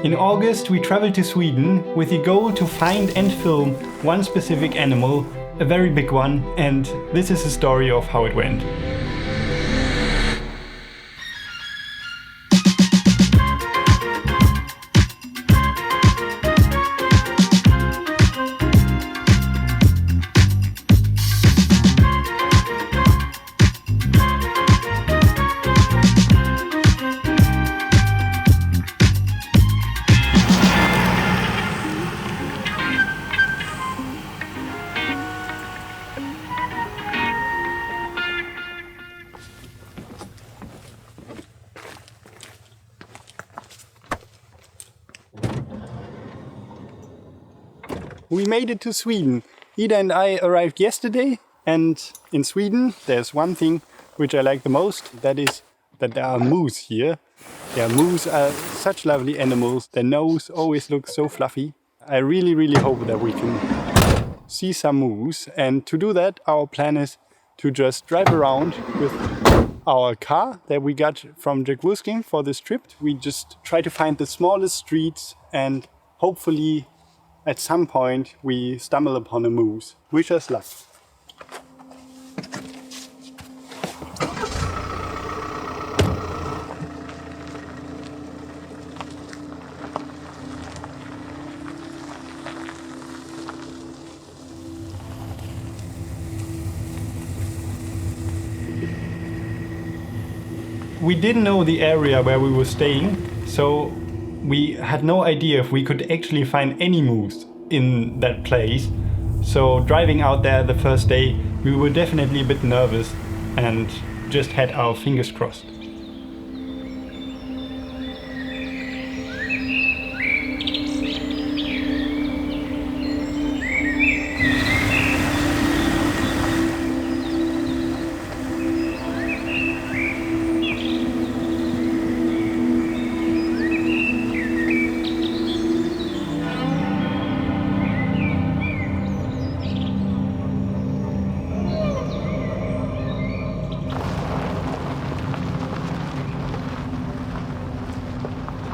In August we traveled to Sweden with the goal to find and film one specific animal, a very big one, and this is the story of how it went. We made it to Sweden. Ida and I arrived yesterday, and in Sweden there's one thing which I like the most, that is that there are moose here. Yeah, moose are such lovely animals. Their nose always looks so fluffy. I really hope that we can see some moose, and to do that our plan is to just drive around with our car that we got from JackWolfskin for this trip. We just try to find the smallest streets and hopefully at some point we stumble upon a moose. Wish us luck. We didn't know the area where we were staying, so we had no idea if we could actually find any moose in that place. So driving out there the first day, we were definitely a bit nervous and just had our fingers crossed.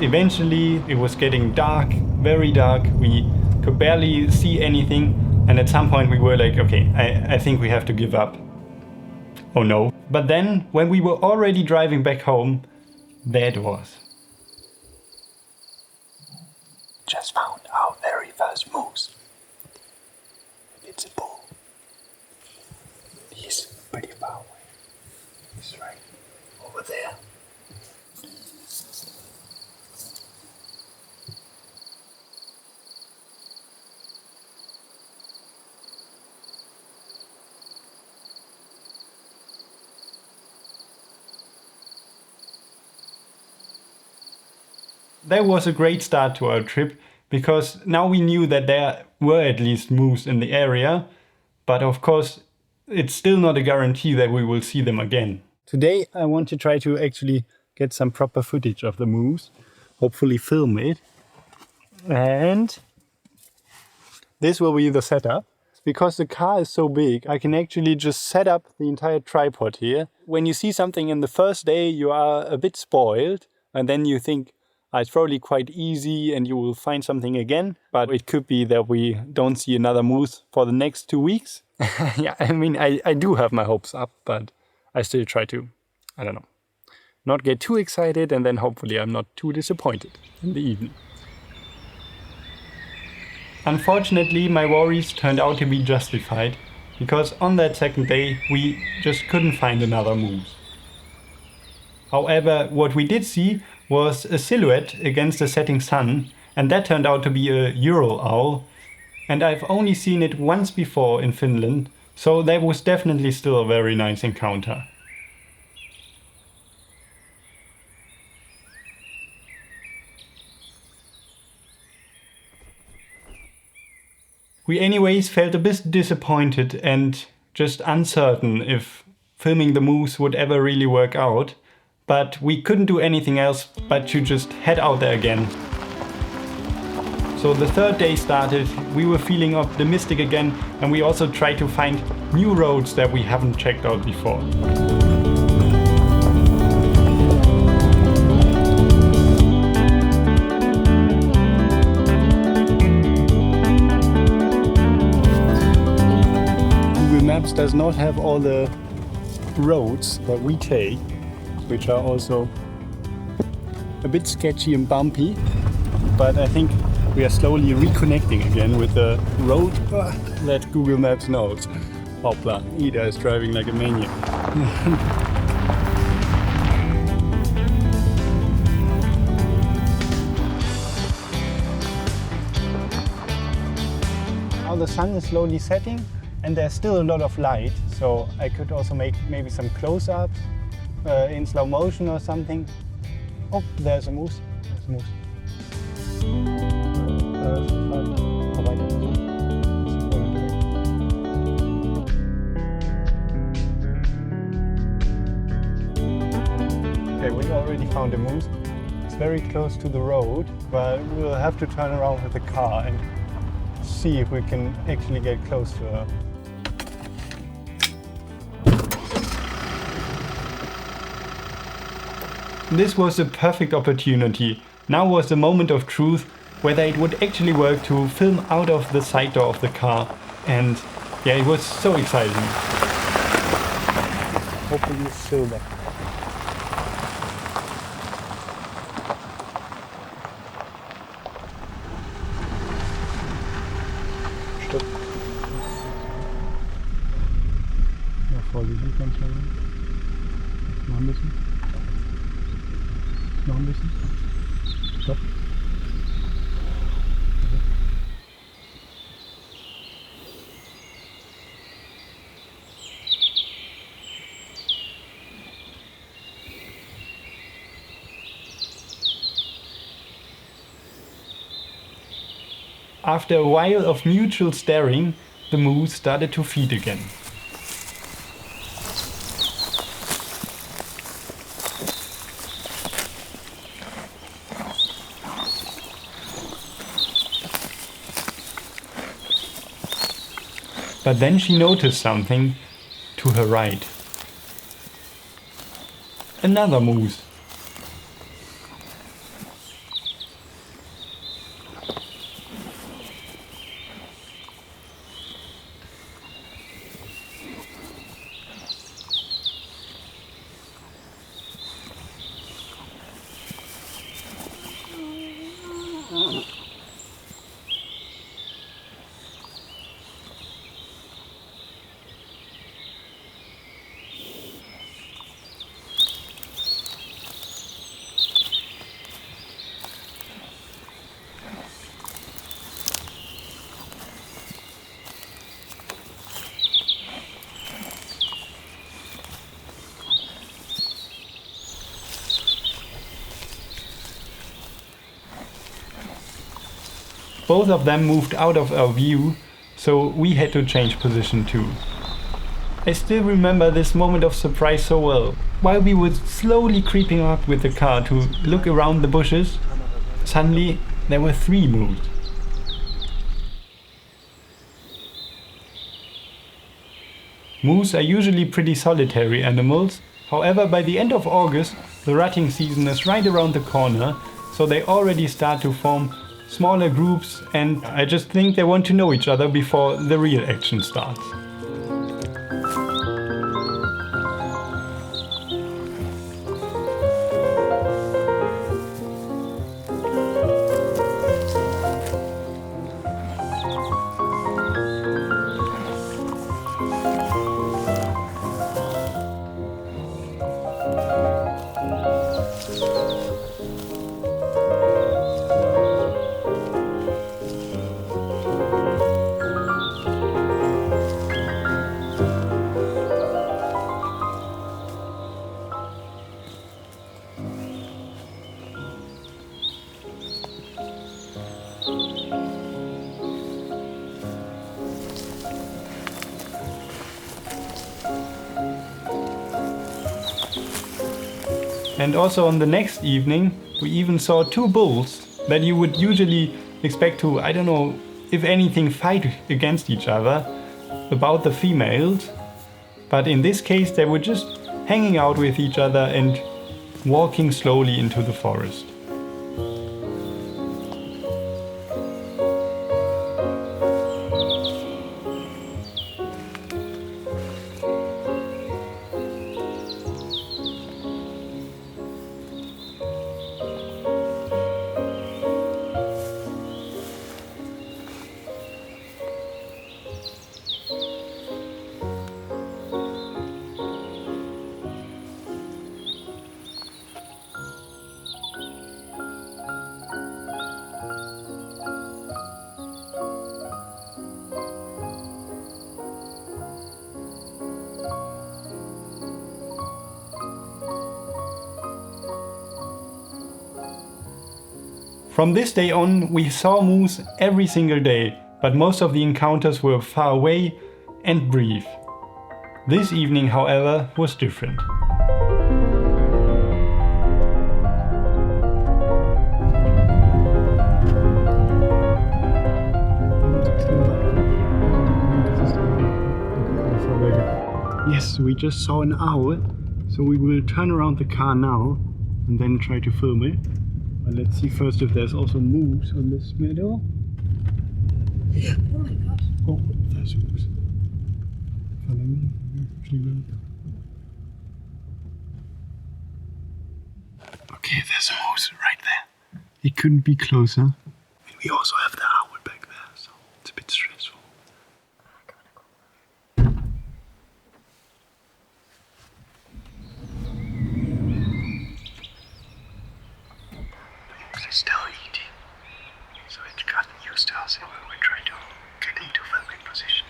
Eventually it was getting dark, very dark. We could barely see anything, and at some point we were like, okay, I think we have to give up. Oh no. But then when we were already driving back home, there it was. Just found our very first moose. It's a bull. He's pretty far away. He's right over there. That was a great start to our trip, because now we knew that there were at least moose in the area, but of course it's still not a guarantee that we will see them again. Today I want to try to actually get some proper footage of the moose, hopefully film it, and this will be the setup. Because the car is so big, I can actually just set up the entire tripod here. When you see something in the first day, you are a bit spoiled, and then you think, it's probably quite easy and you will find something again, but it could be that we don't see another moose for the next 2 weeks. Yeah, I mean, I do have my hopes up, but I still try to, I don't know, not get too excited, and then hopefully I'm not too disappointed in the evening. Unfortunately, my worries turned out to be justified, because on that second day we just couldn't find another moose. However, what we did see was a silhouette against the setting sun, and that turned out to be a Ural owl, and I've only seen it once before in Finland, so that was definitely still a very nice encounter. We anyways felt a bit disappointed and just uncertain if filming the moose would ever really work out, but we couldn't do anything else but to just head out there again. So the third day started, we were feeling optimistic again, and we also tried to find new roads that we haven't checked out before. does not have all the roads that we take, which are also a bit sketchy and bumpy, but I think we are slowly reconnecting again with the road that Google Maps knows. Hopla, Ida is driving like a maniac. Now the sun is slowly setting and there's still a lot of light, so I could also make maybe some close-ups in slow motion or something. Oh, there's a moose. There's a moose. Okay, we already found a moose. It's very close to the road, but we'll have to turn around with the car and see if we can actually get close to her. This was a perfect opportunity. Now was the moment of truth, whether it would actually work to film out of the side door of the car. And yeah, it was so exciting. Hopefully it's still there. Stopp. Ja, vorsichtig, ganz schnell. Noch ein bisschen. Noch ein bisschen. Stopp. After a while of mutual staring, the moose started to feed again. But then she noticed something to her right. Another moose. Both of them moved out of our view, so we had to change position too. I still remember this moment of surprise so well. While we were slowly creeping up with the car to look around the bushes, suddenly there were 3 moose. Moose are usually pretty solitary animals. However, by the end of August, the rutting season is right around the corner, so they already start to form smaller groups, and I just think they want to know each other before the real action starts. And also on the next evening, we even saw 2 bulls that you would usually expect to, I don't know, if anything, fight against each other about the females. But in this case, they were just hanging out with each other and walking slowly into the forest. From this day on, we saw moose every single day, but most of the encounters were far away and brief. This evening, however, was different. Yes, we just saw an owl, so we will turn around the car now and then try to film it. But let's see first if there's also moose on this meadow. Oh my god. Oh, there's a moose. Okay, there's a moose right there. It couldn't be closer. And we also have the owl back there, so it's a bit stressful. It's still eating, so it's gotten used to us and we will try to get into filming position.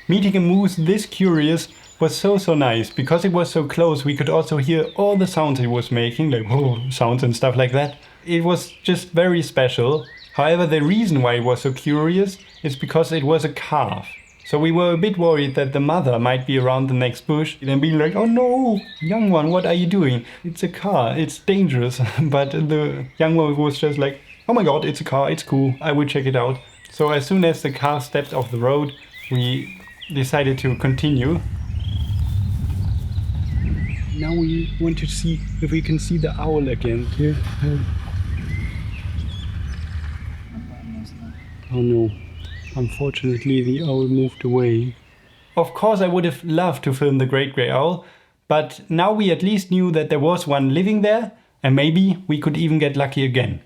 Meeting a moose this curious was so nice. Because it was so close, we could also hear all the sounds it was making, like whoa sounds and stuff like that. It was just very special. However, the reason why it was so curious is because it was a calf. So we were a bit worried that the mother might be around the next bush and being like, oh no, young one, what are you doing? It's a car, it's dangerous. But the young one was just like, oh my god, it's a car, it's cool, I will check it out. So as soon as the car stepped off the road, we decided to continue. Now we want to see if we can see the owl again. Here. Oh no, unfortunately the owl moved away. Of course I would have loved to film the great grey owl, but now we at least knew that there was one living there, and maybe we could even get lucky again.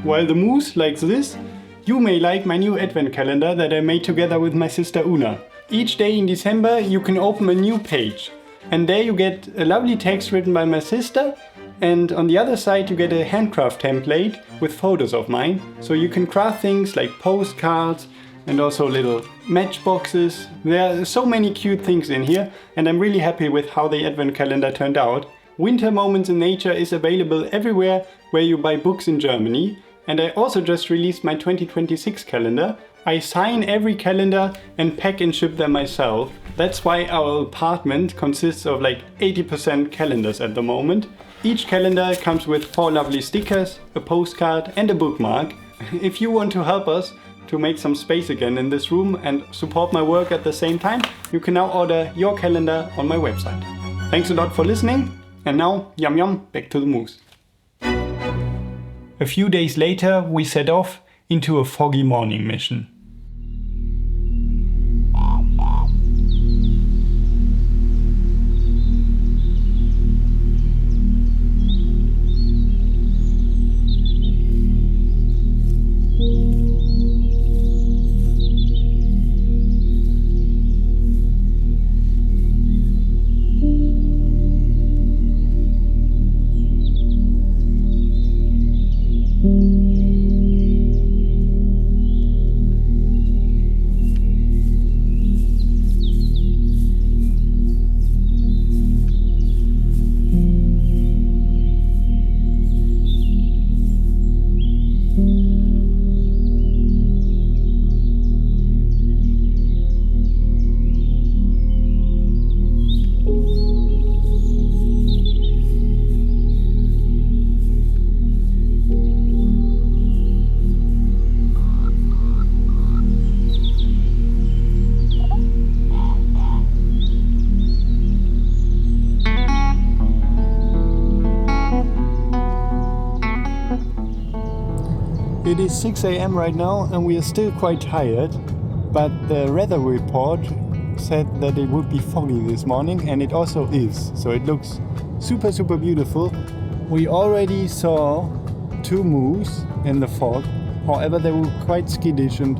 While the moose likes this, you may like my new advent calendar that I made together with my sister Una. Each day in December you can open a new page, and there you get a lovely text written by my sister, and on the other side you get a handcraft template with photos of mine, so you can craft things like postcards and also little matchboxes. There are so many cute things in here, and I'm really happy with how the advent calendar turned out. Winter Moments in Nature is available everywhere where you buy books in Germany. And I also just released my 2026 calendar. I sign every calendar and pack and ship them myself. That's why our apartment consists of like 80% calendars at the moment. Each calendar comes with 4 lovely stickers, a postcard and a bookmark. If you want to help us to make some space again in this room and support my work at the same time, you can now order your calendar on my website. Thanks a lot for listening, and now, yum yum, back to the moose. A few days later, we set off into a foggy morning mission. It is 6 a.m. right now and we are still quite tired, but the weather report said that it would be foggy this morning, and it also is. So it looks super, super beautiful. We already saw 2 moose in the fog. However, they were quite skittish and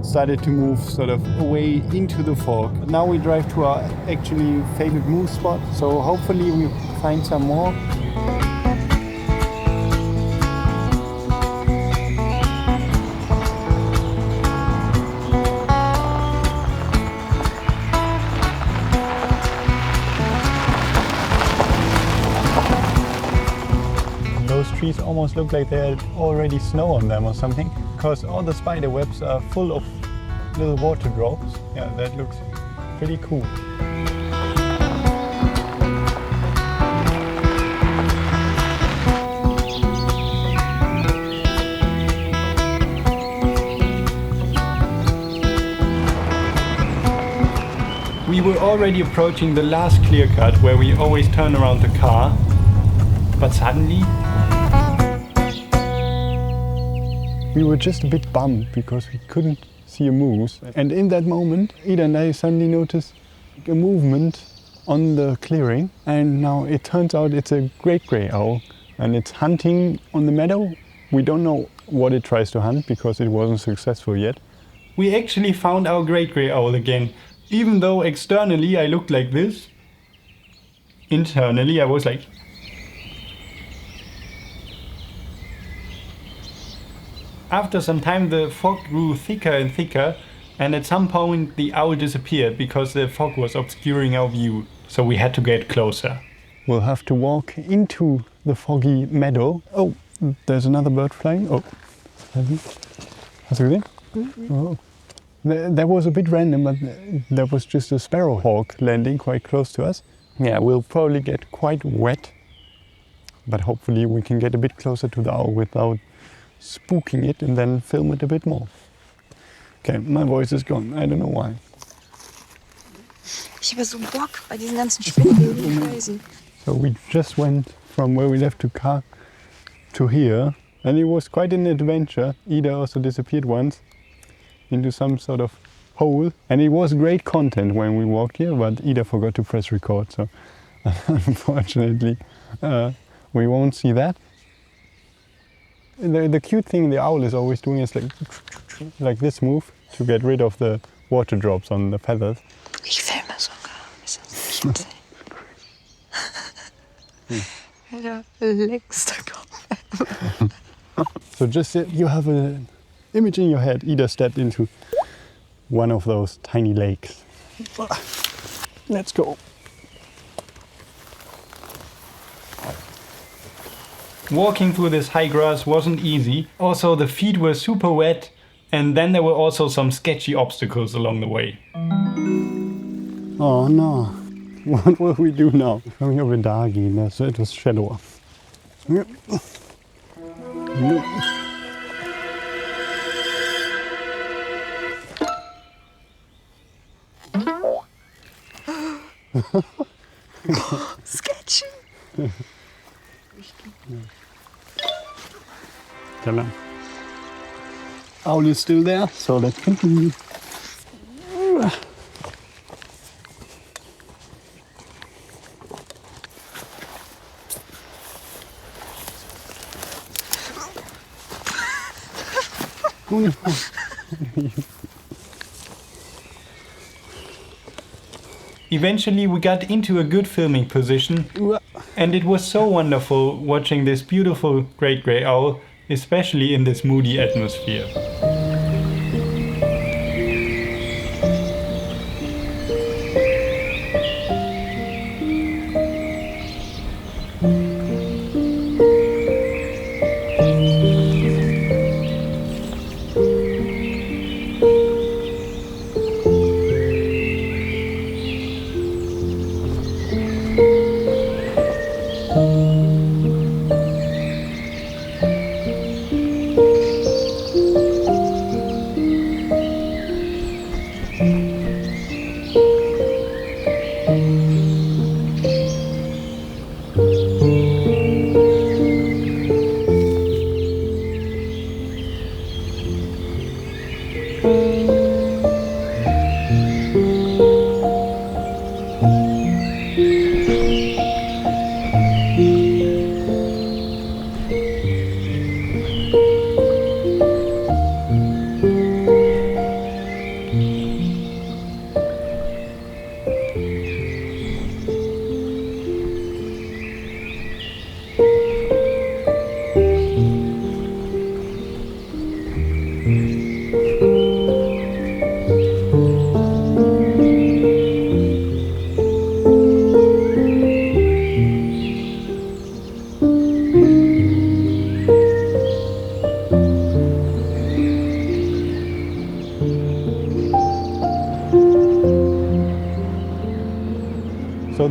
started to move sort of away into the fog. But now we drive to our actually favorite moose spot, so hopefully we find some more. Those trees almost look like they had already snow on them or something, because all the spider webs are full of little water drops. Yeah, that looks pretty cool. We were already approaching the last clear cut where we always turn around the car, but suddenly we were just a bit bummed because we couldn't see a moose. And in that moment, Ida and I suddenly noticed a movement on the clearing. And now it turns out it's a great grey owl and it's hunting on the meadow. We don't know what it tries to hunt because it wasn't successful yet. We actually found our great grey owl again. Even though externally I looked like this, internally I was like... After some time the fog grew thicker and thicker, and at some point the owl disappeared because the fog was obscuring our view, so we had to get closer. We'll have to walk into the foggy meadow. Oh, there's another bird flying. Oh, hast du gesehen? Oh. That was a bit random, but there was just a sparrowhawk landing quite close to us. Yeah, we'll probably get quite wet, but hopefully we can get a bit closer to the owl without spooking it and then film it a bit more. Okay, my voice is gone. I don't know why. Ich habe so Bock bei diesen ganzen Spinnen. Crazy. So we just went from where we left the car to here, and it was quite an adventure. Ida also disappeared once into some sort of hole, and it was great content when we walked here, but Ida forgot to press record, so unfortunately we won't see that. The cute thing the owl is always doing is like this move to get rid of the water drops on the feathers. Ich filme sogar. Ist das nicht witzig? Der längste Kopf. So just you have an image in your head. Ida stepped into one of those tiny lakes. Let's go. Walking through this high grass wasn't easy. Also, the feet were super wet, and then there were also some sketchy obstacles along the way. Oh no, what will we do now? Komm hier über da gehen, das ist etwas shallower. Sketchy. Owl is still there, so let's continue. Eventually we got into a good filming position, and it was so wonderful watching this beautiful great grey owl, especially in this moody atmosphere.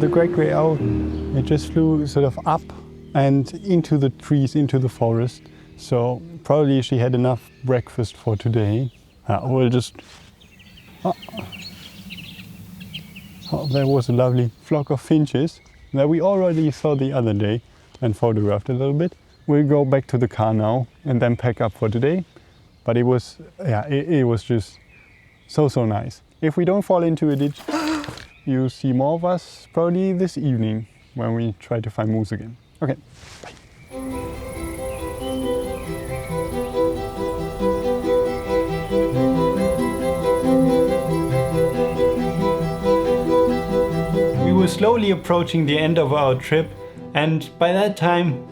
the great way out. It just flew sort of up and into the trees, into the forest. So probably she had enough breakfast for today. We'll just... Oh, there was a lovely flock of finches that we already saw the other day and photographed a little bit. We'll go back to the car now and then pack up for today. But it was, it was just so nice. If we don't fall into a ditch, you'll see more of us probably this evening when we try to find moose again. Okay, bye. We were slowly approaching the end of our trip, and by that time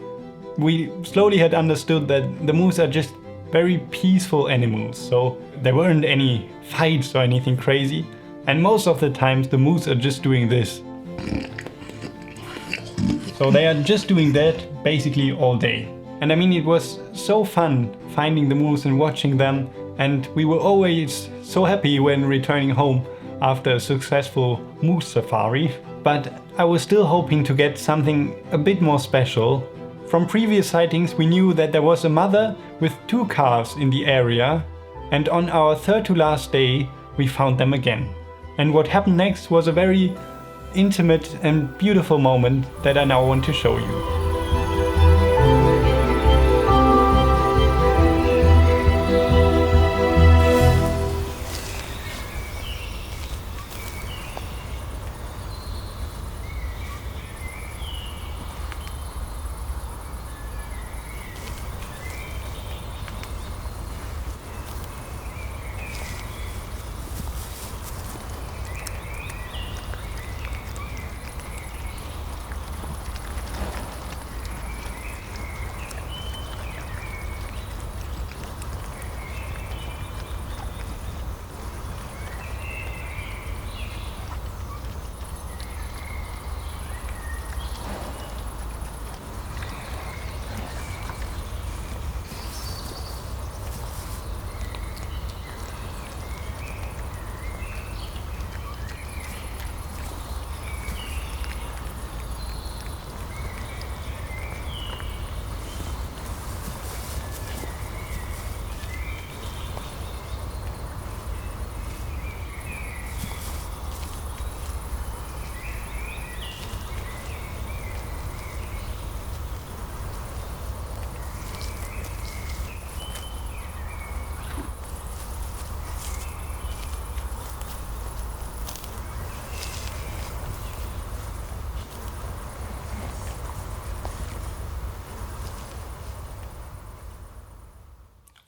we slowly had understood that the moose are just very peaceful animals, so there weren't any fights or anything crazy, and most of the times the moose are just doing this. So they are just doing that basically all day. And I mean, it was so fun finding the moose and watching them, and we were always so happy when returning home after a successful moose safari. But I was still hoping to get something a bit more special. From previous sightings we knew that there was a mother with 2 calves in the area, and on our third to last day we found them again. And what happened next was a very intimate and beautiful moment that I now want to show you.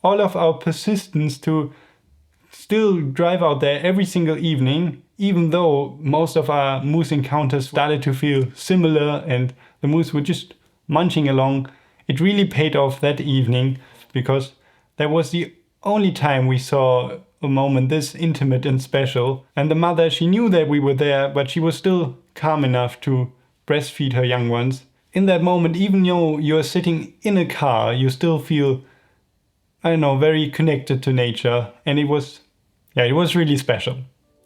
All of our persistence to still drive out there every single evening, even though most of our moose encounters started to feel similar and the moose were just munching along, it really paid off that evening, because that was the only time we saw a moment this intimate and special. And the mother, she knew that we were there, but she was still calm enough to breastfeed her young ones. In that moment, even though you're sitting in a car, you still feel, I don't know, very connected to nature, and it was really special.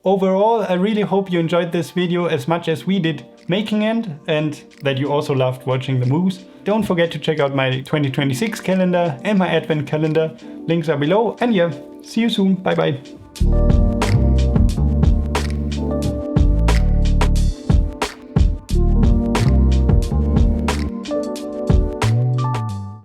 Overall, I really hope you enjoyed this video as much as we did making it, and that you also loved watching the moose. Don't forget to check out my 2026 calendar and my advent calendar. Links are below, and yeah, see you soon. Bye bye.